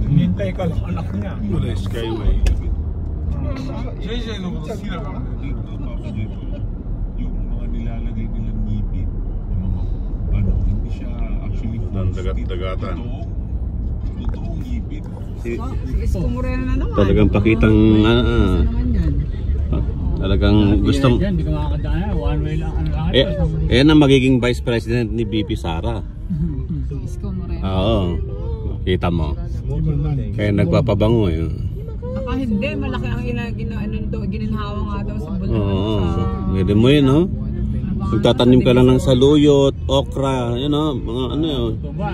Hinintay ka lang anak niya. Wala Skyway. JJ noこと好きだからね。Yung mga nilalagay nilang ngipin, ano, hindi siya actually Ng dagat-dagatan. totoong ngipin. Isko Moreno na naman. Talagang pakitang talagang gustong Hindi ka makakadaan. One way lang. yan ang magiging vice president ni BP Sara. Isko Moreno. Oo. Kita mo. Kaya nagpapabango eh. Baka hindi, malaki ang gininhawa nga daw sa bulan. Oo. Pwede mo yun, no? Magtatanim ka lang ng saluyot, okra, yun, no? Mga ano yun.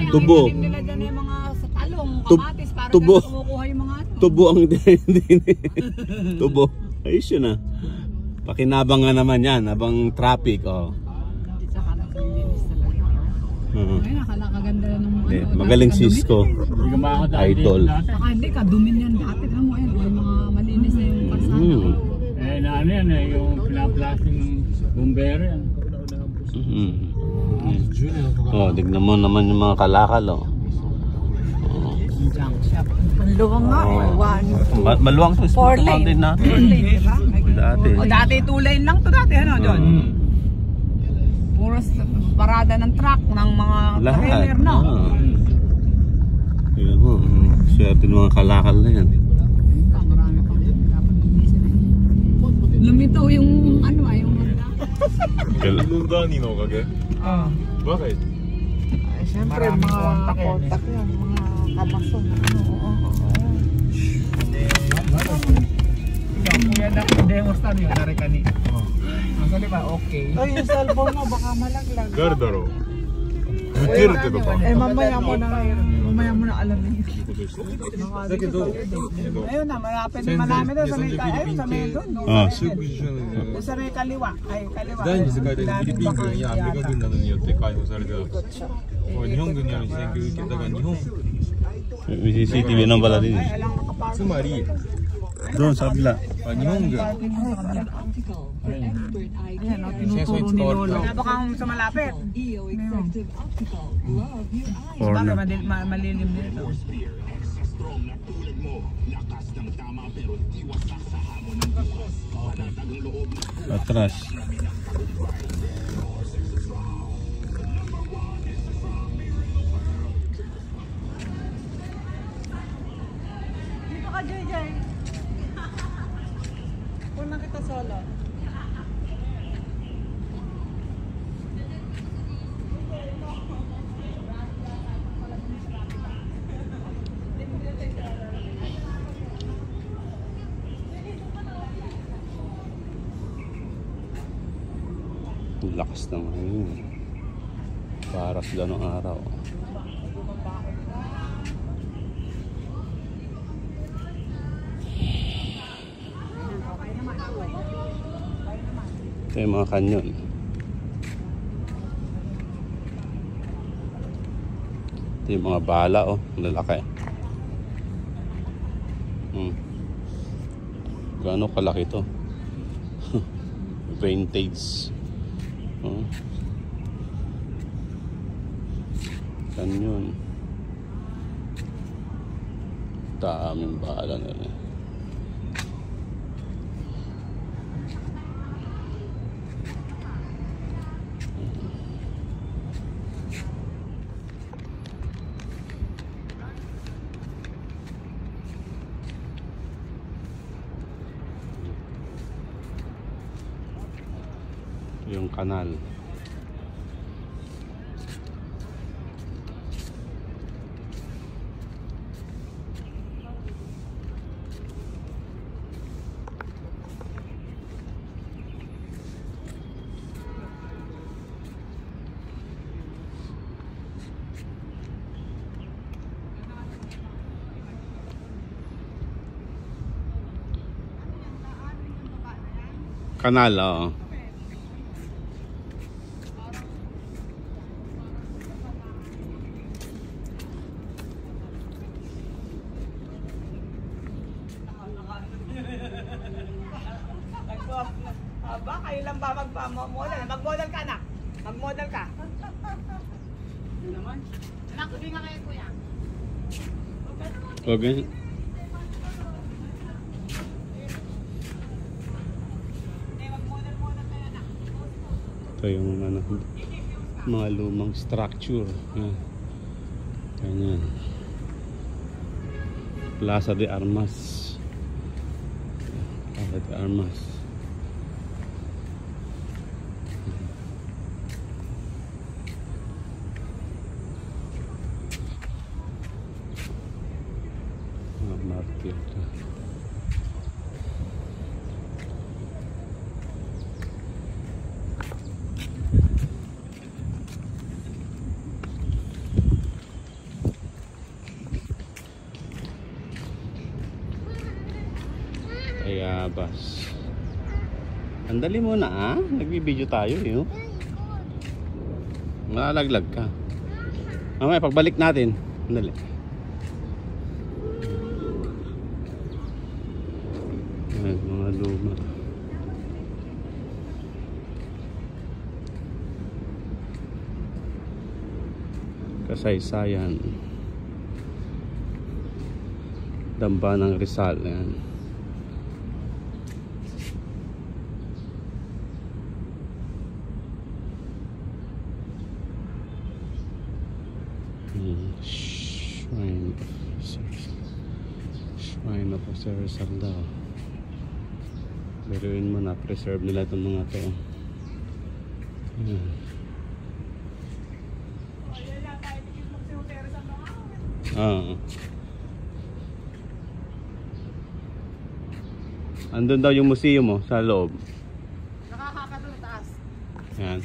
Tubo. Ang nila dyan yung mga sa talong, kamatis, para tubo. kumukuha yung mga ano. Tubo ang hindi. Tubo. Ayos yun, ah. Pakinabang nga naman yan, habang traffic, oh. Saka naglinis talaga. Ngayon, nakalakaganda ng mga ano. Magaling Cisco. Hindi ka makakadaan. Idol. Saka hindi, kadumin yan dati. Alam mo, ayun, yung mga malinis na yung karsada. Eh, na ano yan eh, yung pinaplasting ng bumbero yan. Oh, tignan mo naman yung mga kalakal, oh. Junk shop. Panluwang nga, one. Maluwang to, 4 lane. din natin. 4 lane, diba? Dati. O dati 2 lane lang to dati, ano, John? Puro parada ng truck, ng mga trailer, no? Tignan mo, swerte ng mga kalakal na yan. Marami pa rin. Dapat lumitaw yung ano, yung magda. Nundani no kage. Bakit? Ay, syempre, mga kontak yan, mga kamason. Kuya na demonstran yung nari ka ni. Ang sali ba, okay. Ay, yung cellphone mo, baka malaglag. 誰だろう。似てるけどか。 Eh, mamaya mo na alamin. だけど、 Ayun na, malapit na marami doon sa may ayun, sa may doon. Ah, Doon sa may kaliwa. Ay, kaliwa. 第二次世界大戦フィリピン軍やアメリカ軍などによって解放されたこれ日本軍による戦況を受けたが日本 may CCTV nang pala din eh. つまり Doon sa kabila. 日本軍 Ayan, tinuturo ni Lolo. Wala ba kang sa malapit? Corner. Malilim dito. Atras. Dito ka, JJ. Punang kita solo. Lakas ng hangin. Para sila ng araw. Ito yung mga kanyon. Ito yung mga bala, oh. Lalaki. Gaano kalaki to? Vintage. Kanyon. Daming bala na rin. Yung kanal. Kanal, oo. Aba, kayo lang ba magpa-model? Mag-model ka, anak. Mag-model ka. Ano naman? Anak, sabi nga kayo, kuya. Okay. Ito yung ano, mga lumang structure. Yan. Ganyan. Plaza de Armas. Plaza de Armas. Martir. Tayabas. Andali muna ah. Nagbibideo tayo eh. Oh. Malaglag ka. Mamaya pagbalik natin. Andali. Ayan, mga luma. Kasaysayan. Damba ng Rizal. Ayan. Shrine of Jose Rizal daw. Biruin mo na, preserve nila itong mga to. Andun daw yung museum mo sa loob. Nakakakatulong taas. Yan.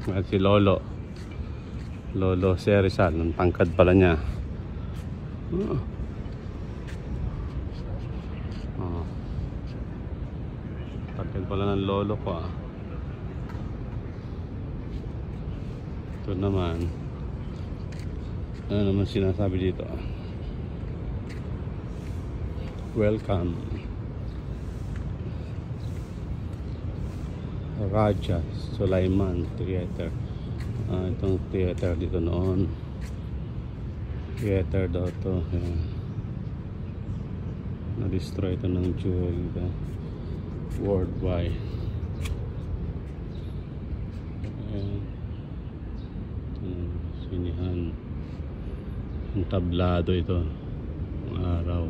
At si Lolo Jose Rizal, ang tangkad pala niya. Tangkad pala ng lolo ko ah. Ito naman, ano naman sinasabi dito ah? Welcome Raja Sulaiman Theater. Itong theater dito noon. Theater daw to. Na-destroy ito ng jewel worldwide. Sinihan. Ang tablado ito. Ang araw.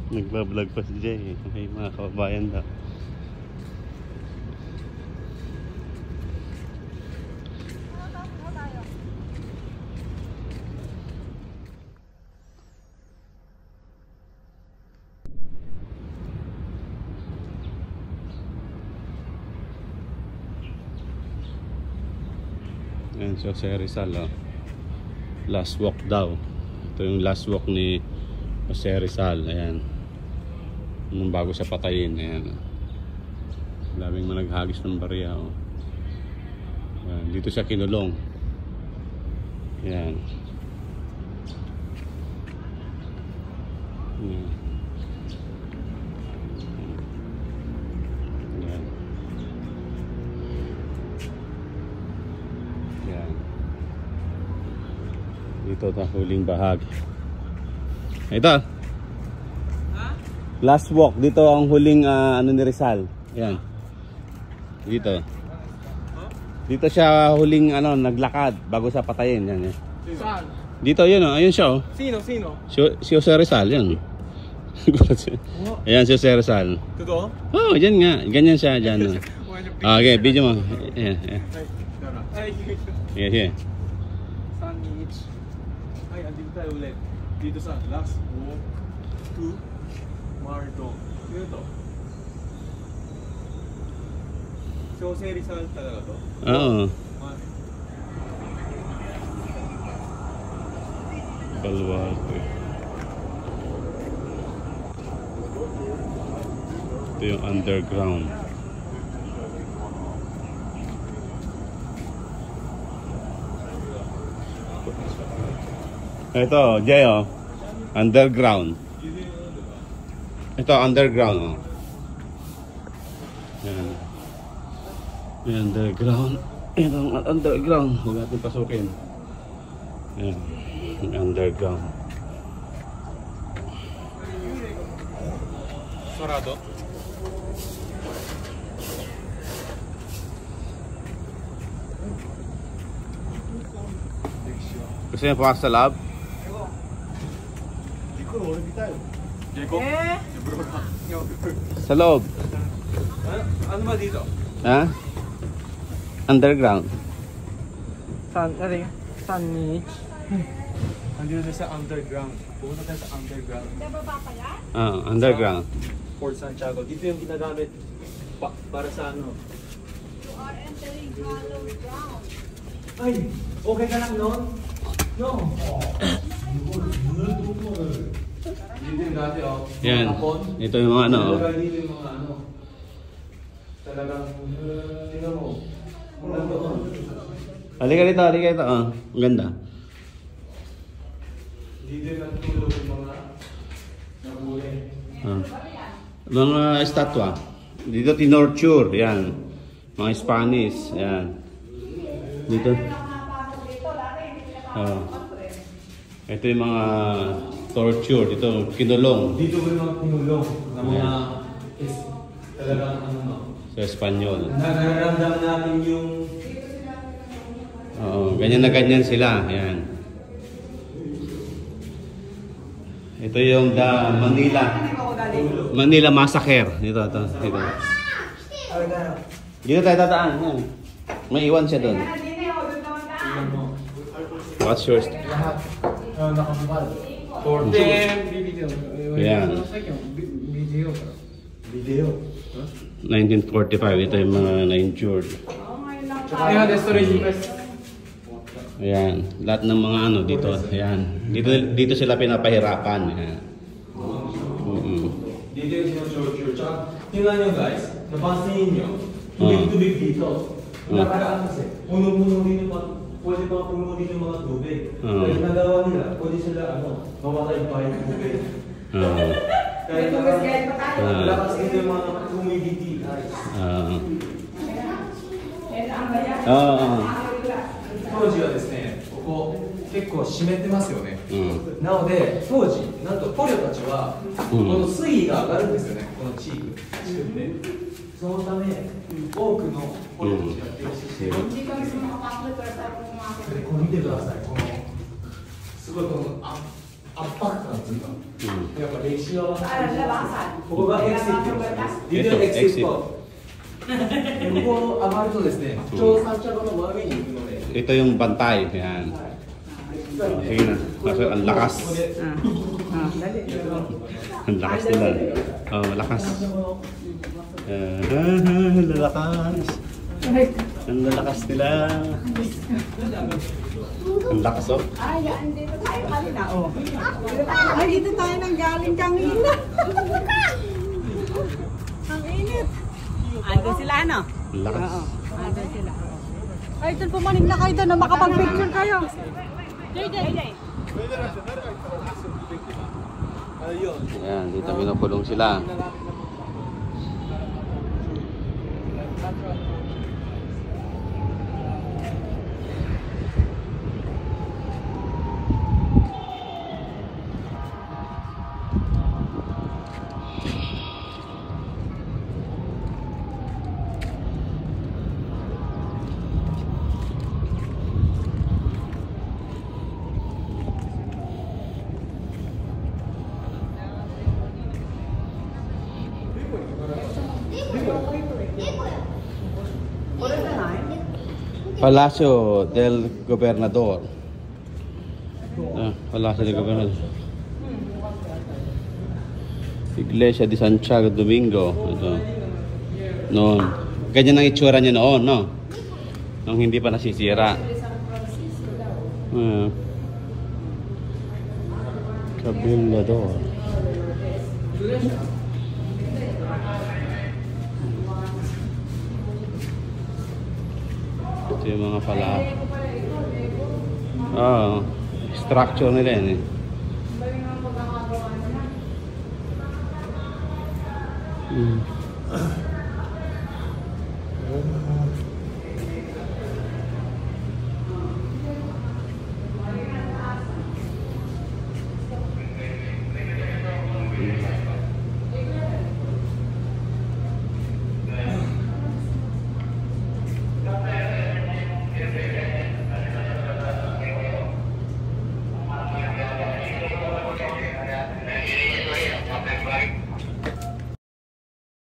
Nagbablog pa si Jay. May mga kababayan daw. Ayan si Jose Rizal oh. Last walk daw. Ito yung last walk ni Jose Rizal. Ayan. Nung bago siya patayin. Ayan. Daming managhagis ng barya oh. Ayan. Dito siya kinulong. Ayan. Ayan. Ayan. Ayan. Dito na huling bahagi. Ito. Last walk. Dito ang huling ano ni Rizal. Ayan. Dito. Dito siya huling ano naglakad bago sa patayin. Yan. Saan? Dito yun oh. Ayun siya oh. Sino? Si Jose Rizal yan. Ayan si Jose Rizal. Totoo? Oh, dyan nga. Ganyan siya dyan. Okay, video mo. Ayan. Ay, Sige. San Beach. Ay, andito tayo ulit. Dito sa last walk to Mardo. Sino to? Si Jose Rizal talaga to? Oo. yung underground. Ito, Jay, oh. Underground. Ito, underground, oh. Yan. Yung underground. Ito ang underground. Huwag natin pasukin. Yan. Yung underground. Sarado. Gusto niyo pumasok sa lab? Jeko? Eh, Sa loob. Ano ba dito? Ha? Underground. Sun Beach. Andito tayo sa underground. Pupunta tayo sa underground. Underground. Fort Santiago. Dito yung ginagamit para sa ano. Ay! Okay ka lang nun? No! Dito yung dati oh. Yan. Hapon. Ito yung mga ano. oh. Talaga dito yung mga ano. Talagang, tingnan mo. Ang ganda ko. Halika dito, halika dito. Oh. Ang ganda. Dito yung natulog yung mga nahuli. Mga estatwa. Dito tinorture. Yan. Mga Spanish. Yan. Dito. Ito yung mga torture. Dito, kinulong. Dito ko yung mga pinulong na mga talagang ano no. Sa Espanyol. Nararamdaman natin yung Oo, ganyan na ganyan sila. Ayan. Ito yung the Manila Massacre. Dito. Dito tayo tataan. Ayan. May iwan siya doon. What's yours? nakabukal. Ayan. Video. 1945. Ito yung mga na-injured. Ayan, lahat ng mga ano dito, ayan. Dito sila pinapahirapan, ayan. Dito yung torture. Tsaka, tingnan nyo guys, napansin nyo, tubig dito. Nakaraan kasi, puno-puno din yung pwede pa puno din yung mga tubig. Kaya nagawa nila, pwede sila mamatay pa yung tubig. Kaya lakas dito yung mga humidity guys. 当時はですね、ここ結構湿ってますよね。なので当時なんと捕虜たちはこの水位が上がるんですよね。この地域で。そのため多くの捕虜たちが病死している。これ見てください。このすごいこの圧迫感というか。やっぱ歴史はここがエクシットです。ディテールエクシット。ここ上がるとですね、超三茶場の真上に行くので。Ito yung bantay. Ayan. Sige na. Kasi ang lakas. Ang lakas nila. Lakas. Lalakas. Ang lalakas nila. Ang lakas, oh. Ay, dito tayo kanina, oh. Ay, dito tayo nang galing kanina. Ang init. Ando sila, ano? Ang lakas. Ando sila. Ay, doon pumanig na kayo doon na makapag-picture kayo. JJ. Ayan, dito pinukulong sila. Palacio del Gobernador. Palacio del Gobernador. Iglesia di Santiago Domingo. Ito. Noon. Ganyan ang itsura niya noon, no? Nung hindi pa nasisira. Cabillador. yung mga pala. Structure nila yan eh.